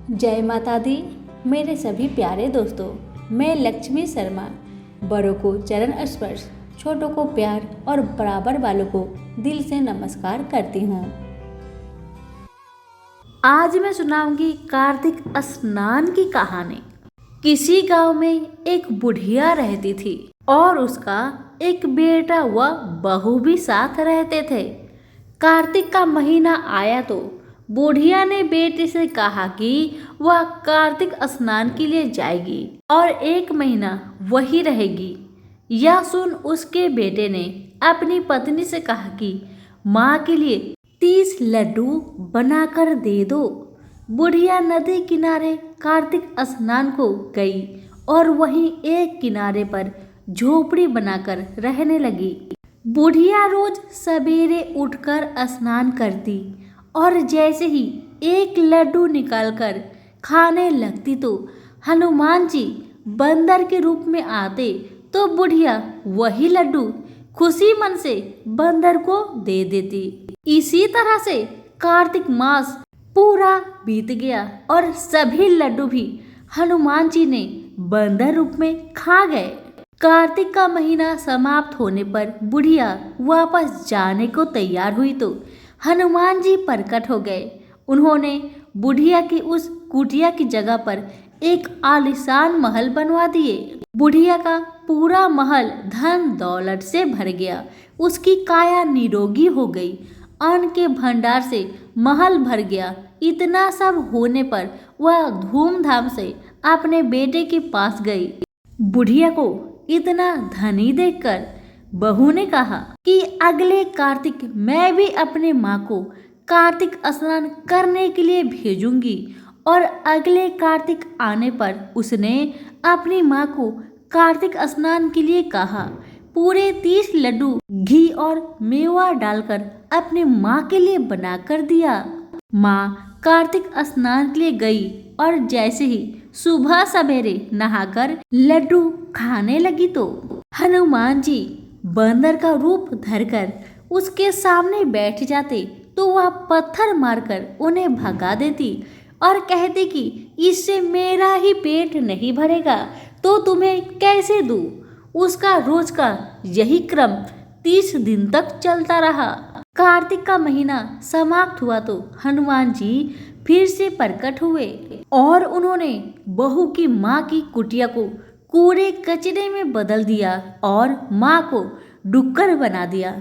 जय माता दी। मेरे सभी प्यारे दोस्तों, मैं लक्ष्मी शर्मा बड़ों को चरण स्पर्श, छोटों को प्यार और बराबर वालों को दिल से नमस्कार करती हूँ। आज मैं सुनाऊंगी कार्तिक स्नान की कहानी। किसी गांव में एक बुढ़िया रहती थी और उसका एक बेटा व बहू भी साथ रहते थे। कार्तिक का महीना आया तो बुढ़िया ने बेटे से कहा कि वह कार्तिक स्नान के लिए जाएगी और 1 महीना वही रहेगी। यह सुन उसके बेटे ने अपनी पत्नी से कहा कि माँ के लिए 30 लड्डू बनाकर दे दो। बुढ़िया नदी किनारे कार्तिक स्नान को गई और वहीं एक किनारे पर झोपड़ी बनाकर रहने लगी। बुढ़िया रोज सवेरे उठकर स्नान करती और जैसे ही एक लड्डू निकालकर खाने लगती तो हनुमान जी बंदर के रूप में आते तो बुढ़िया वही लड्डू खुशी मन से बंदर को दे देती। इसी तरह से कार्तिक मास पूरा बीत गया और सभी लड्डू भी हनुमान जी ने बंदर रूप में खा गए। कार्तिक का महीना समाप्त होने पर बुढ़िया वापस जाने को तैयार हुई तो हनुमान जी प्रकट हो गए। उन्होंने बुढ़िया की उस कुटिया की जगह पर एक आलीशान महल बनवा दिए। बुढ़िया का पूरा महल धन दौलत से भर गया। उसकी काया निरोगी हो गई। अन्न के भंडार से महल भर गया। इतना सब होने पर वह धूमधाम से अपने बेटे के पास गई। बुढ़िया को इतना धनी देखकर बहू ने कहा कि अगले कार्तिक मैं भी अपने माँ को कार्तिक स्नान करने के लिए भेजूंगी। और अगले कार्तिक आने पर उसने अपनी माँ को कार्तिक स्नान के लिए कहा। पूरे 30 लड्डू घी और मेवा डालकर अपने माँ के लिए बनाकर दिया। माँ कार्तिक स्नान के लिए गई और जैसे ही सुबह सवेरे नहाकर लड्डू खाने लगी तो हनुमान जी बंदर का रूप धरकर उसके सामने बैठ जाते तो वह पत्थर मारकर उन्हें भगा देती और कहती कि इससे मेरा ही पेट नहीं भरेगा तो तुम्हें कैसे दूं। उसका रोज का यही क्रम 30 दिन तक चलता रहा। कार्तिक का महीना समाप्त हुआ तो हनुमान जी फिर से प्रकट हुए और उन्होंने बहू की माँ की कुटिया को कूड़े कचरे में बदल दिया और माँ को डुक्कर बना दिया।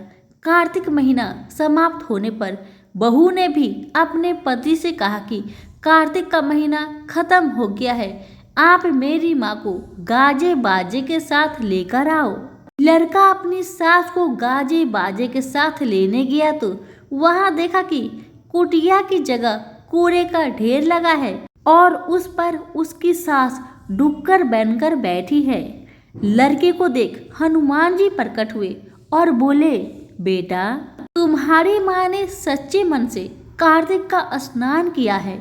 कार्तिक महीना समाप्त होने पर बहू ने भी अपने पति से कहा कि कार्तिक का महीना खत्म हो गया है, आप मेरी माँ को गाजे बाजे के साथ लेकर आओ। लड़का अपनी सास को गाजे बाजे के साथ लेने गया तो वहां देखा कि कुटिया की जगह कूड़े का ढेर लगा है और उस पर उसकी सास डुक्कर बनकर बैठी है। लड़के को देख हनुमान जी प्रकट हुए और बोले, बेटा तुम्हारी माँ ने सच्चे मन से कार्तिक का स्नान किया है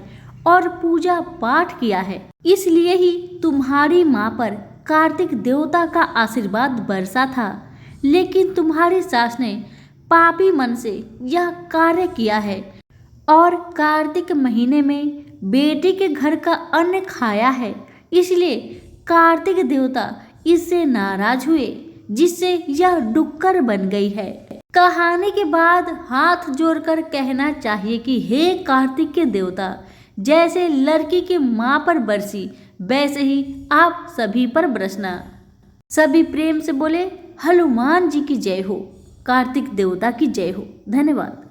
और पूजा पाठ किया है, इसलिए ही तुम्हारी माँ पर कार्तिक देवता का आशीर्वाद बरसा था। लेकिन तुम्हारी सास ने पापी मन से यह कार्य किया है और कार्तिक महीने में बेटे के घर का अन्न खाया है, इसलिए कार्तिक देवता इससे नाराज हुए जिससे यह डुक्कर बन गई है। कहानी के बाद हाथ जोड़कर कहना चाहिए कि हे कार्तिक के देवता, जैसे लड़की की माँ पर बरसी वैसे ही आप सभी पर बरसना। सभी प्रेम से बोले हनुमान जी की जय हो, कार्तिक देवता की जय हो। धन्यवाद।